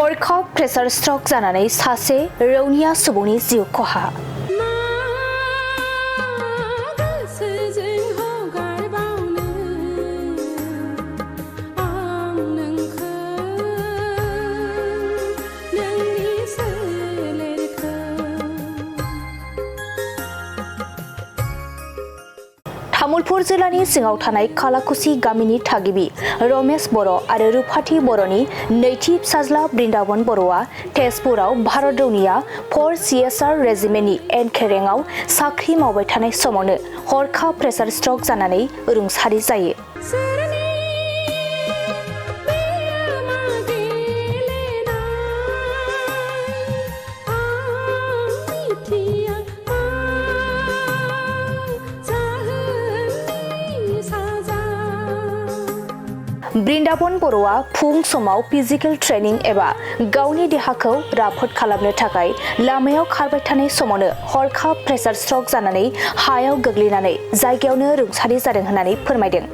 हरखाब pressure stroke जानानै सासे रौनिया सुबुंनि जिउ खहा। तामुलपुर जिल्लानि सिङाव थानाय खालाकुसि गामिनि थागिबि रमेश बर' आरो रुफाथि बर'नि नैथि फिसाज्ला बृन्दावन बर'आ तेजपुराव भारत रौनिया 4 CSR रेजिमेन्टनि एनकेरेंआव साख्रि मावबाय थानाय समावनो हरखाब प्रेसार स्ट्रक जानानै रुंसारि जायो। बृन्दावन बर'आ फुं समाव फिजिकल ट्रेनिं एबा गावनि देहाखौ राफोद खालामनो थाखाय लामायाव खारबाय थानाय समावनो हरखाब प्रेसार स्ट्रक जानानै हायाव गोग्लैनानै जायगायावनो रुंसारि जादों होननानै फोरमायदों।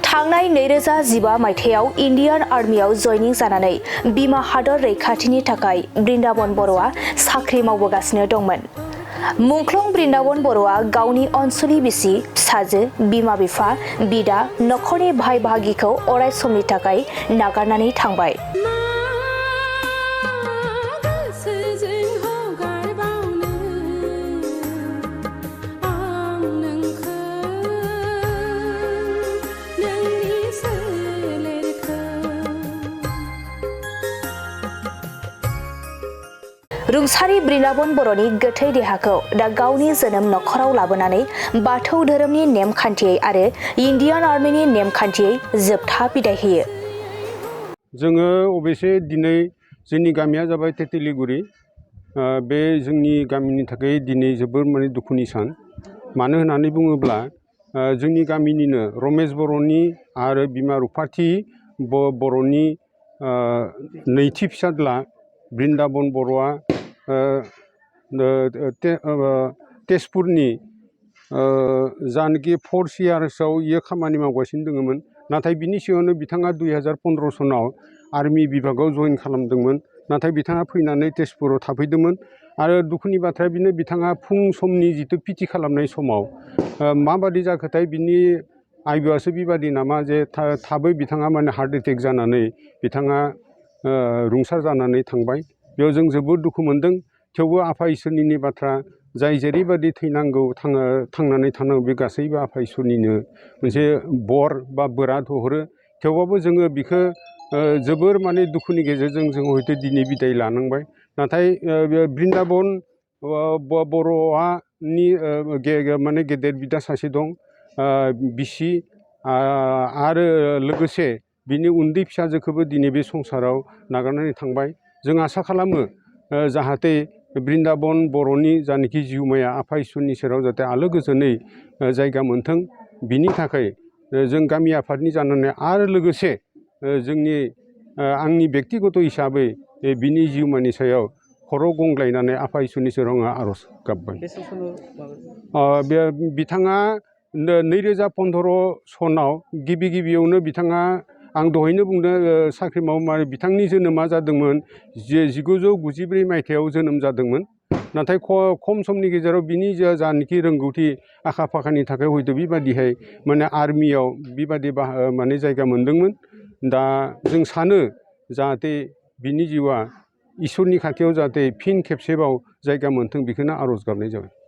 थांनाय 2015 मायथाइयाव इन्डियान आर्मियाव जयनिं जानानै बिमा हादर रैखाथिनि थाखाय बृन्दावन बर'आ साख्रि मावबोगासिनो दंमोन। मुंख्लं बृन्दावन बर'आ गावनि अनसुलि बिसि, फिसाजो, बिमा बिफा, बिदा, नखरनि भाई बाहागिखौ अराय समनि थाखाय नागारनानै थांबाय। रुंसारि बृन्दावन बर'नि गोथै देहाखौ दा गावनि जोनोम नखराव लाबोनानै बाथौ धोरोमनि नेमखान्थियै आरो इन्डियान आर्मिनि नेमखान्थियै जोबथा बिदाय होयो। जोङो अबेसे दिनै जोंनि गामिया जाबाय तेतिलिगुरि। बे जोंनि गामिनि थाखाय दिनै जोबोर माने दुखुनि सान। मानो होननानै बुङोब्ला जोंनि गामिनिनो रमेश बर'नि आरो बिमा रुफाथि बर'नि नैथि फिसाज्ला बृन्दावन बर'आ तेजपुरनि जानकि 4 CSRआव इयो खामानि मावगासिनो दङमोन। नाथाय बिनि सिगाङावनो बिथाङा 2015 सनाव आर्मि बिभागाव जइन खालामदोंमोन। नाथाय बिथाङा फैनानै तेजपुराव थाफैदोंमोन आरो दुखुनि बाथ्राया बिनो बिथाङा फुं समनि जिथु पिटि खालामनाय समाव माबादि जाखोथाय बिनि आइबोआसो बेबादि नामा जे थाबै बिथाङा माने हार्ट एटेक जानानै बिथाङा रुंसार जानानै थांबाय। बेयाव जों जोबोद दुखु मोनदों। थेवबो आफा इसोरनिनो बाथ्रा, जाय जेरैबादि थैनांगौ थांनानै थानांगौ बे गासैबो आफा इसोरनिनो मोनसे बर बा बोराद हरो। थेवबाबो जोङो बिखौ जोबोर माने दुखुनि गेजेरजों जों हयतो दिनै बिदाय लानांबाय। नाथाय बृन्दावन बर'आनि माने गेदेर बिदा सासे दं, बिसि आरो लोगोसे बिनि उन्दै फिसाजोखौबो दिनै बे संसाराव नागारनानै थांबाय। जों आसा खालामो जाहाथे बृन्दावन बर'नि जानाखि जिउमाया आफा इसोरनि सेराव जाहाथे आलो गोजोनै जायगा मोनथों। बिनि थाखाय जों गामि आफादनि जानानै आरो लोगोसे जोंनि आंनि बेक्तिगत हिसाबै बिनि जिउमानि सायाव खर' गंग्लायनानै आफा इसोरनि सेराव आङो आर'ज गाबबाय। बिथाङा 2015 सनाव गिबियावनो बिथाङा, आं दहायनो बुंदों साख्रि मावो, बिथांनि जोनोमा जादोंमोन 1994 मायथाइयाव जोनोम जादोंमोन। नाथाय खम समनि गेजेराव बिनि जानाखि रोंगौथि आखा फाखानि थाखाय हयतो बेबादिहाय माने आर्मियाव बेबादि माने जायगा मोनदोंमोन। दा जों सानो जाहाथे बिनि जिउआ इसोरनि खाथियाव जाहाथे फिन खेबसेबाव जायगा मोनथों, बेखौनो आर'ज गाबनाय जाबाय।